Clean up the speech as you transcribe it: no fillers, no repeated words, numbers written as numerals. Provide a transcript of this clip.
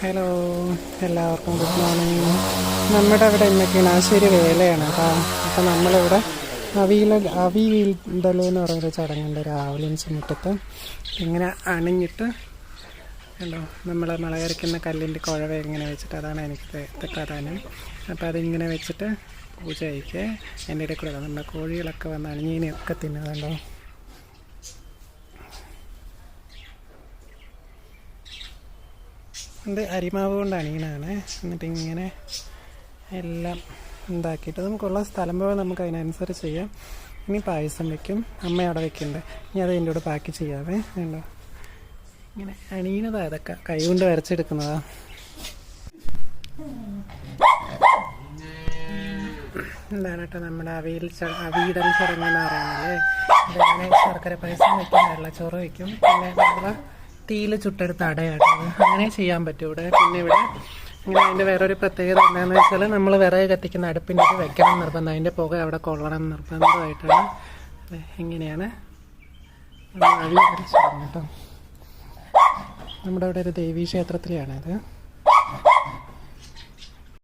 Hello, എല്ലാവർക്കും good morning. നമ്മുടെ ഇവിടെ ഇന്ന് കിണാശ്ശേരി വേലയാണ് കേട്ടോ. അപ്പം നമ്മളിവിടെ അവിയിടൽ എന്ന് പറയുന്ന ചടങ്ങുണ്ട് രാവിലെ മുറ്റത്ത്. ഇങ്ങനെ അണിഞ്ഞിട്ട് കണ്ടോ, നമ്മൾ മുളകരയ്ക്കുന്ന കല്ലിൻ്റെ കുഴവ ഇങ്ങനെ വെച്ചിട്ട്, അതാണ് എനിക്ക് പ്രധാനം. അപ്പോൾ അതിങ്ങനെ വെച്ചിട്ട് പൂജ കഴിക്കുക. എൻ്റെ ഇടയിൽ കൂടെ നമ്മുടെ കോഴികളൊക്കെ വന്ന് അണിഞ്ഞിനെയൊക്കെ തിന്നുന്നുണ്ടോ. ഇത് അരിമാവ് കൊണ്ട് അണിയണതാണ്. എന്നിട്ട് ഇങ്ങനെ എല്ലാം ഉണ്ടാക്കിയിട്ട് നമുക്കുള്ള സ്ഥലം പോലെ നമുക്ക് അതിനനുസരിച്ച് ചെയ്യാം. ഇനി പായസം വയ്ക്കും, അമ്മ അവിടെ വെക്കുന്നുണ്ട്. ഇനി അത് എൻ്റെ കൂടെ പാക്ക് ചെയ്യാവേ. ഉണ്ടോ, ഇങ്ങനെ അണിയണതാണ്. അതൊക്കെ കൈ കൊണ്ട് വരച്ചെടുക്കുന്നതാണ്. എന്താണ് കേട്ടോ നമ്മുടെ അവിയിടൽ ചടങ്ങെന്ന് പറയുന്നത്. ഇതങ്ങനെ ശർക്കര പായസം വയ്ക്കും, വെള്ളച്ചോറ് വയ്ക്കും, പിന്നെ നമ്മൾ തീയിൽ ചുട്ടെടുത്ത് അടയാട്ടത് അങ്ങനെ ചെയ്യാൻ പറ്റും ഇവിടെ. പിന്നെ ഇവിടെ അങ്ങനെ അതിൻ്റെ വേറൊരു പ്രത്യേകത എന്താണെന്ന് വെച്ചാൽ നമ്മൾ വിറക് കത്തിക്കുന്ന അടുപ്പിൻ്റെ ഇത് വെക്കണം നിർബന്ധം. അതിൻ്റെ പുക അവിടെ കൊള്ളണം നിർബന്ധമായിട്ടാണ്. ഇങ്ങനെയാണ് കേട്ടോ. നമ്മുടെ ഇവിടെ ഒരു ദേവീ ക്ഷേത്രത്തിലെയാണിത്.